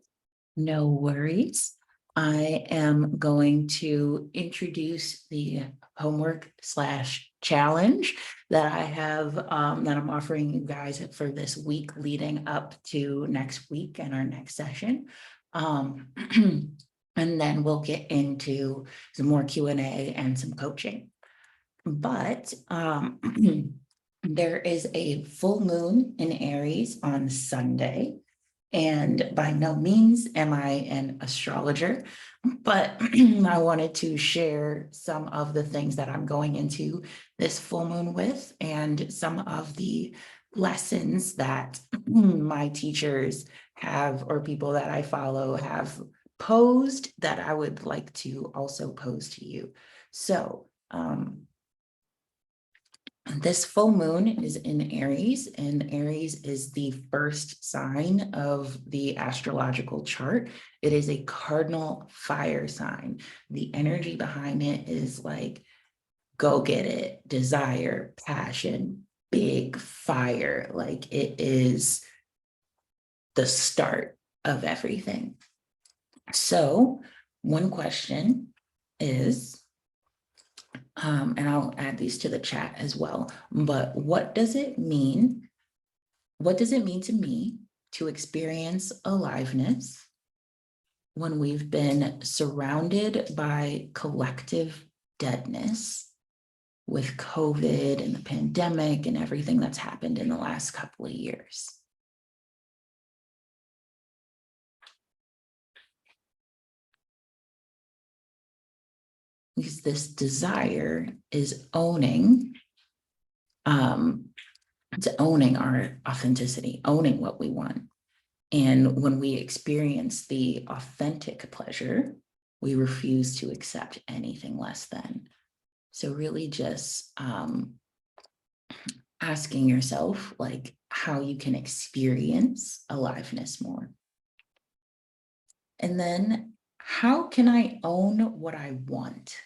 Speaker 1: no worries. I am going to introduce the homework/challenge that I have that I'm offering you guys for this week leading up to next week and our next session. And then we'll get into some more Q&A and some coaching. But there is a full moon in Aries on Sunday. And by no means am I an astrologer, but I wanted to share some of the things that I'm going into this full moon with and some of the lessons that my teachers have or people that I follow have posed that I would like to also pose to you. So This full moon is in Aries, and Aries is the first sign of the astrological chart. It is a cardinal fire sign. The energy behind it is like, go get it, desire, passion, big fire. Like it is the start of everything. So one question is, and I'll add these to the chat as well, but what does it mean? What does it mean to me to experience aliveness when we've been surrounded by collective deadness with COVID and the pandemic and everything that's happened in the last couple of years? Because this desire is owning, it's owning our authenticity, owning what we want. And when we experience the authentic pleasure, we refuse to accept anything less than. So really just asking yourself like how you can experience aliveness more. And then how can I own what I want?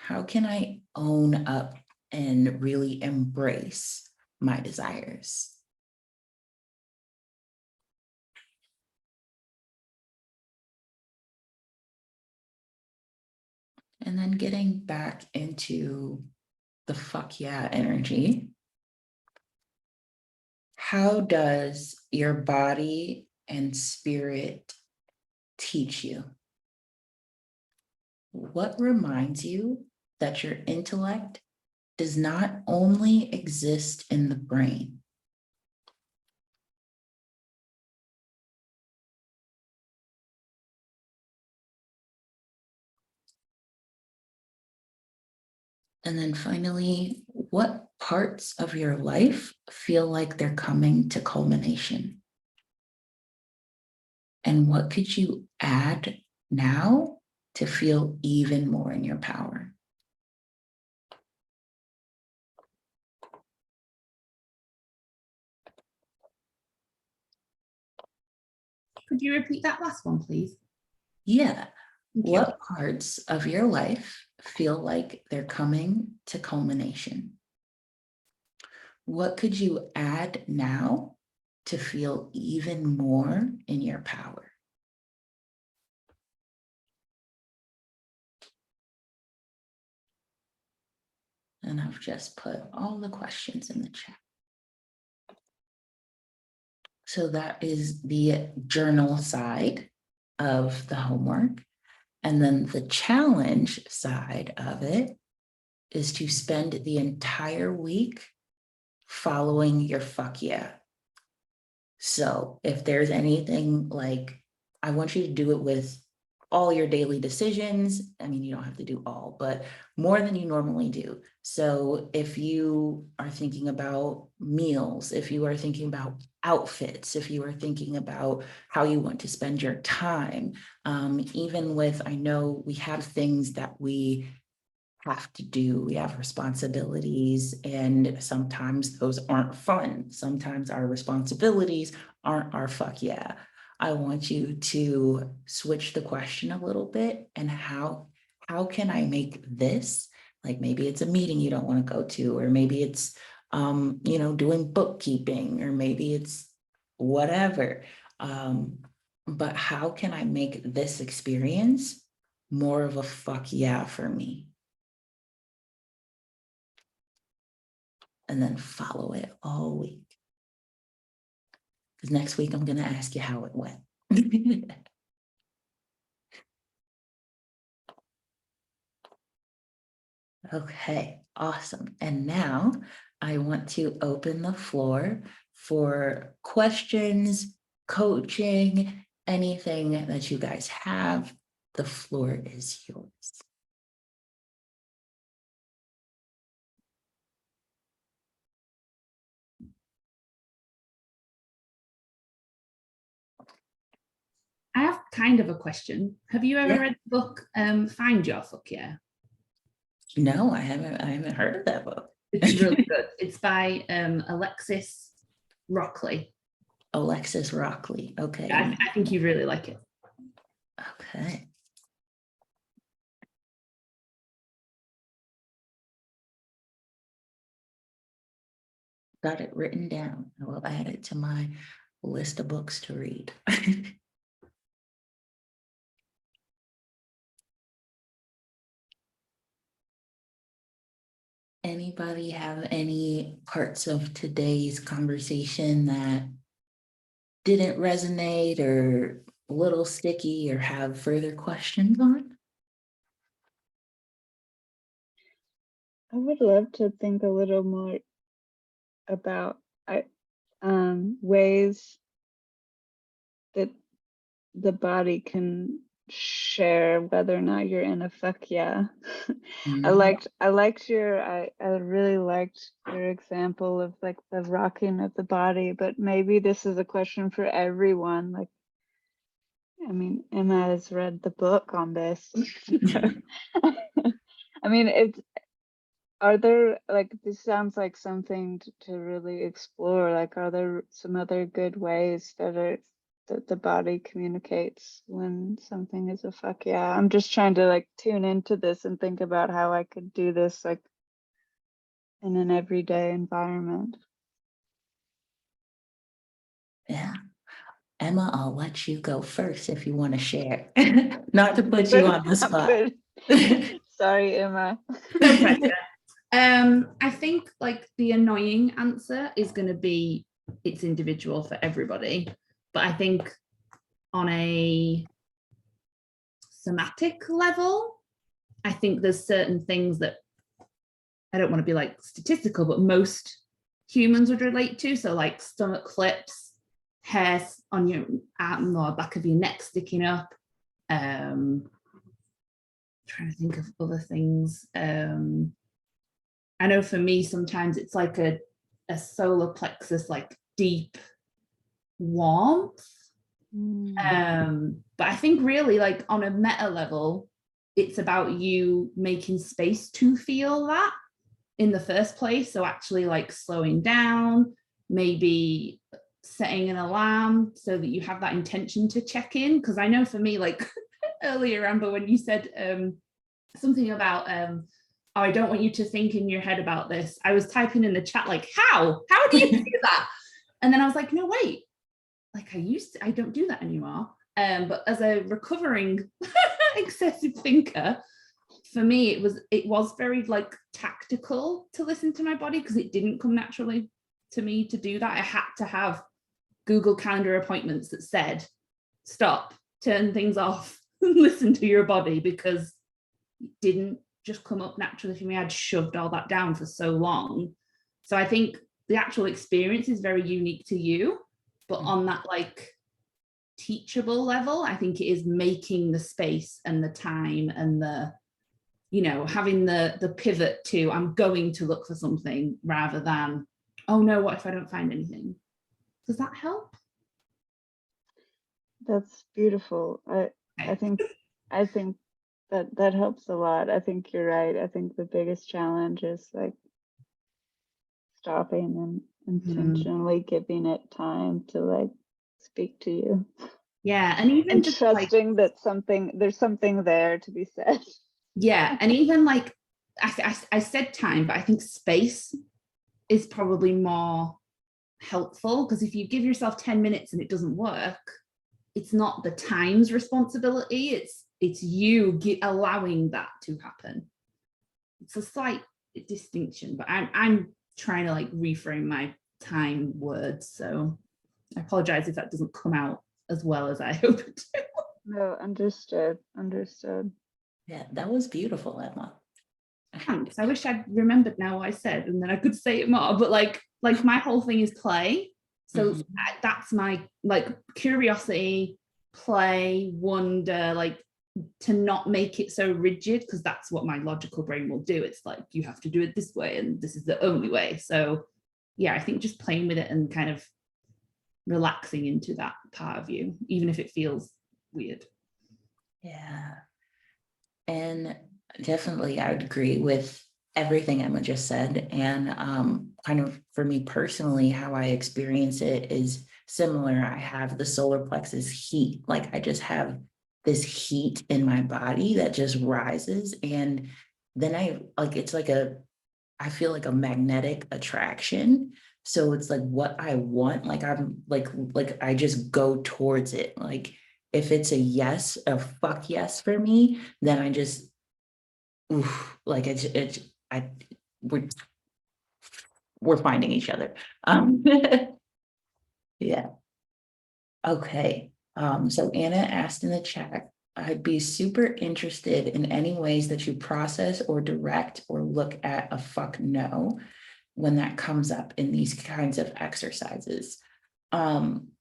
Speaker 1: How can I own up and really embrace my desires? And then getting back into the fuck yeah energy. How does your body and spirit teach you? What reminds you that your intellect does not only exist in the brain? And then finally, what parts of your life feel like they're coming to culmination? And what could you add now to feel even more in your power?
Speaker 5: Could you repeat that last one, please?
Speaker 1: Yeah.
Speaker 5: Thank you.
Speaker 1: What parts of your life feel like they're coming to culmination? What could you add now to feel even more in your power? And I've just put all the questions in the chat. So that is the journal side of the homework. And then the challenge side of it is to spend the entire week following your fuck yeah. So if there's anything like, I want you to do it with all your daily decisions. I mean, you don't have to do all, but more than you normally do. So if you are thinking about meals, if you are thinking about outfits, if you are thinking about how you want to spend your time, even with, I know we have things that we have to do, we have responsibilities, and sometimes those aren't fun. Sometimes our responsibilities aren't our fuck yeah. I want you to switch the question a little bit, and how can I make this, like maybe it's a meeting you don't want to go to, or maybe it's doing bookkeeping, or maybe it's whatever. But how can I make this experience more of a fuck yeah for me? And then follow it all week. Because next week I'm going to ask you how it went. Okay, awesome. And now I want to open the floor for questions, coaching, anything that you guys have. The floor is yours.
Speaker 5: I have kind of a question. Have you ever read the book Find Your Fuck Yeah?
Speaker 1: No, I haven't heard of that book.
Speaker 5: It's really good. It's by Alexis Rockley.
Speaker 1: Alexis Rockley. Okay.
Speaker 5: I think you really like it.
Speaker 1: Okay. Got it written down. I will add it to my list of books to read. Anybody have any parts of today's conversation that didn't resonate or a little sticky or have further questions on?
Speaker 6: I would love to think a little more about ways that the body can share whether or not you're in a fuck yeah. I really liked your example of like the rocking of the body, but maybe this is a question for everyone. Like, I mean, Emma has read the book on this. I mean, are there, like, this sounds like something to really explore. Like, are there some other good ways that the body communicates when something is a fuck yeah? I'm just trying to like tune into this and think about how I could do this like in an everyday environment.
Speaker 1: Yeah. Emma, I'll let you go first if you want to share. Not to put you on the spot.
Speaker 6: Sorry, Emma.
Speaker 5: No pressure. I think like the annoying answer is going to be it's individual for everybody, but I think on a somatic level, I think there's certain things that I don't want to be like statistical, but most humans would relate to. So like stomach flips, hair on your arm or back of your neck sticking up. Trying to think of other things. I know for me, sometimes it's like a solar plexus, like deep warmth. But I think really like on a meta level, it's about you making space to feel that in the first place. So actually like slowing down, maybe setting an alarm so that you have that intention to check in. Because I know for me, like earlier, Amber, when you said something about oh, I don't want you to think in your head about this. I was typing in the chat like, how do you do that? And then I was like, no, wait, like I don't do that anymore. But as a recovering excessive thinker, for me, it was very like tactical to listen to my body because it didn't come naturally to me to do that. I had to have Google Calendar appointments that said, stop, turn things off, listen to your body, because it didn't just come up naturally for me. I'd shoved all that down for so long. So I think the actual experience is very unique to you, but on that like teachable level, I think it is making the space and the time and the, you know, having the pivot to I'm going to look for something rather than, oh no, what if I don't find anything? Does that help?
Speaker 6: That's beautiful. I think that helps a lot. I think you're right. I think the biggest challenge is like stopping and intentionally giving it time to like speak to you.
Speaker 5: Yeah, and even
Speaker 6: and
Speaker 5: just
Speaker 6: trusting that there's something there to be said.
Speaker 5: Yeah, and even like I said time, but I think space is probably more helpful, because if you give yourself 10 minutes and it doesn't work, it's not the time's responsibility, it's you allowing that to happen. It's a slight distinction, but I'm trying to like reframe my time words, so I apologize if that doesn't come out as well as I hope it to.
Speaker 6: No, understood.
Speaker 1: Yeah, that was beautiful, Emma.
Speaker 5: Thanks. I wish I'd remembered now what I said and then I could say it more, but like my whole thing is play. So that's my like curiosity, play, wonder, like to not make it so rigid, because that's what my logical brain will do. It's like, you have to do it this way and this is the only way. So yeah, I think just playing with it and kind of relaxing into that part of you, even if it feels weird.
Speaker 1: Yeah. And Definitely, I would agree with everything Emma just said. And kind of for me personally, how I experience it is similar. I have the solar plexus heat. Like I just have this heat in my body that just rises. And then it's like I feel like a magnetic attraction. So it's like what I want, like I'm like I just go towards it. Like if it's a yes, a fuck yes for me, then I just oof, like I we're we're finding each other. Yeah. Okay. So Anna asked in the chat, I'd be super interested in any ways that you process or direct or look at a fuck no when that comes up in these kinds of exercises. I'm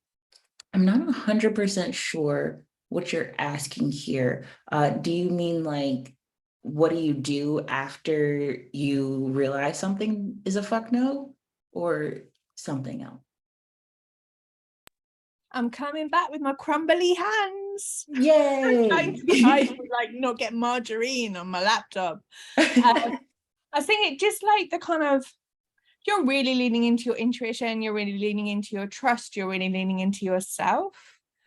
Speaker 1: not 100% sure what you're asking here. Do you mean like, what do you do after you realize something is a fuck no, or something else?
Speaker 8: I'm coming back with my crumbly hands.
Speaker 1: Yay!
Speaker 8: I would like not get margarine on my laptop. I think it just like the kind of, you're really leaning into your intuition, you're really leaning into your trust, you're really leaning into yourself.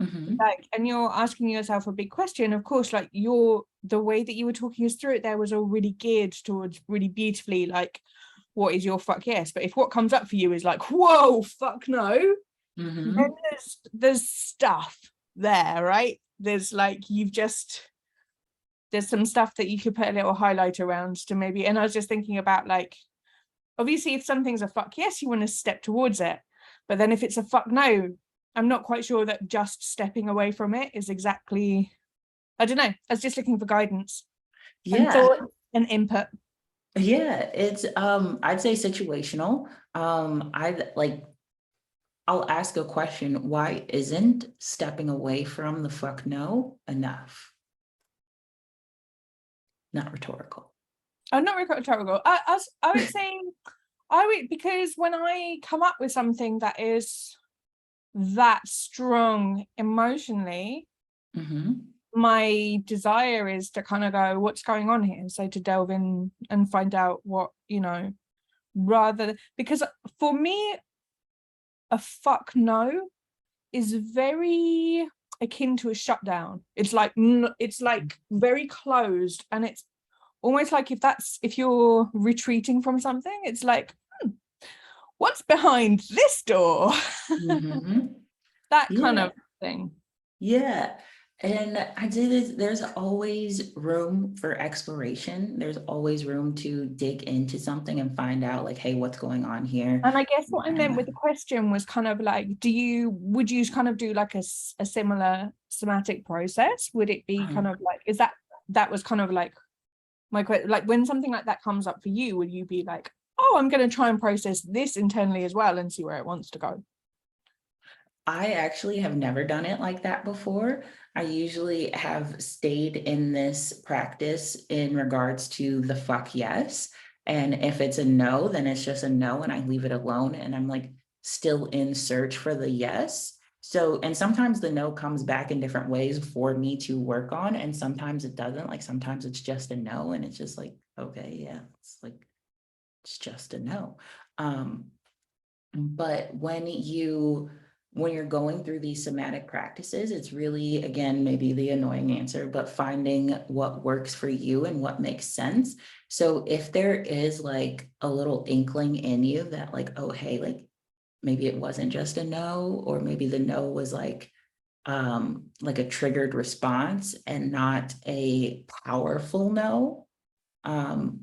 Speaker 1: Mhm.
Speaker 8: Like, and you're asking yourself a big question. Of course, like the way that you were talking us through it there was all really geared towards really beautifully like, what is your fuck yes? But if what comes up for you is like, whoa, fuck no,
Speaker 1: Mhm.
Speaker 8: then there's stuff there, right? There's like, there's some stuff that you could put a little highlight around to maybe, and I was just thinking about like, obviously if something's a fuck yes, you want to step towards it. But then if it's a fuck no, I'm not quite sure that just stepping away from it is exactly, I don't know. I was just looking for guidance and
Speaker 1: Yeah.
Speaker 8: thought and input.
Speaker 1: Yeah, it's I'd say situational. I'll ask a question, why isn't stepping away from the fuck no enough? Not rhetorical.
Speaker 8: Oh, not rhetorical. I would say, because when I come up with something that is that strong emotionally,
Speaker 1: Mhm.
Speaker 8: my desire is to kind of go, what's going on here? So to delve in and find out what, rather, because for me, a fuck no is very akin to a shutdown. It's like very closed, and it's almost like if you're retreating from something, it's like, what's behind this door?
Speaker 1: Mhm.
Speaker 8: That kind
Speaker 1: Yeah.
Speaker 8: of thing.
Speaker 1: Yeah. And I'd say there's always room for exploration. There's always room to dig into something and find out like, hey, what's going on here?
Speaker 8: And I guess what I meant with the question was kind of like, would you kind of do like a similar somatic process? Would it be kind of like, that was kind of like my question, like when something like that comes up for you, would you be like, oh, I'm going to try and process this internally as well and see where it wants to go?
Speaker 1: I actually have never done it like that before. I usually have stayed in this practice in regards to the fuck yes. And if it's a no, then it's just a no and I leave it alone and I'm like still in search for the yes. So, and sometimes the no comes back in different ways for me to work on, and sometimes it doesn't. Like sometimes it's just a no and it's just like, okay, yeah, it's just a no. But when you're going through these somatic practices, it's really, again, maybe the annoying answer, but finding what works for you and what makes sense. So if there is like a little inkling in you that like, oh, hey, like maybe it wasn't just a no, or maybe the no was like a triggered response and not a powerful no. And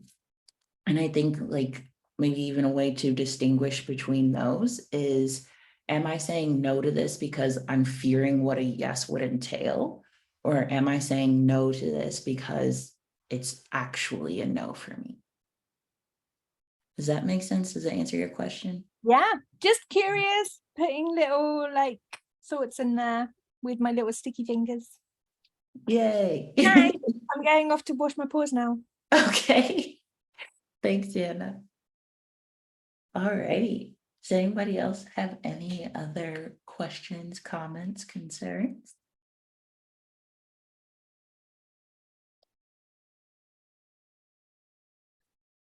Speaker 1: I think like maybe even a way to distinguish between those is, am I saying no to this because I'm fearing what a yes would entail? Or am I saying no to this because it's actually a no for me? Does that make sense? Does that answer your question?
Speaker 8: Yeah, just curious, putting little like thoughts in there with my little sticky fingers.
Speaker 1: Yay.
Speaker 8: Nice. I'm going off to wash my paws now.
Speaker 1: Okay. Thanks, Anna. All righty. Does anybody else have any other questions, comments, concerns?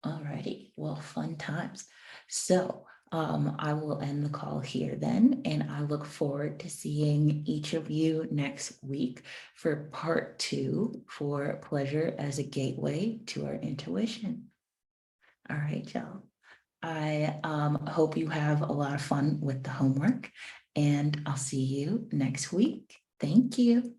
Speaker 1: Alrighty, well, fun times. So I will end the call here then, and I look forward to seeing each of you next week for part 2 for pleasure as a gateway to our intuition. All right, y'all. I hope you have a lot of fun with the homework, and I'll see you next week. Thank you.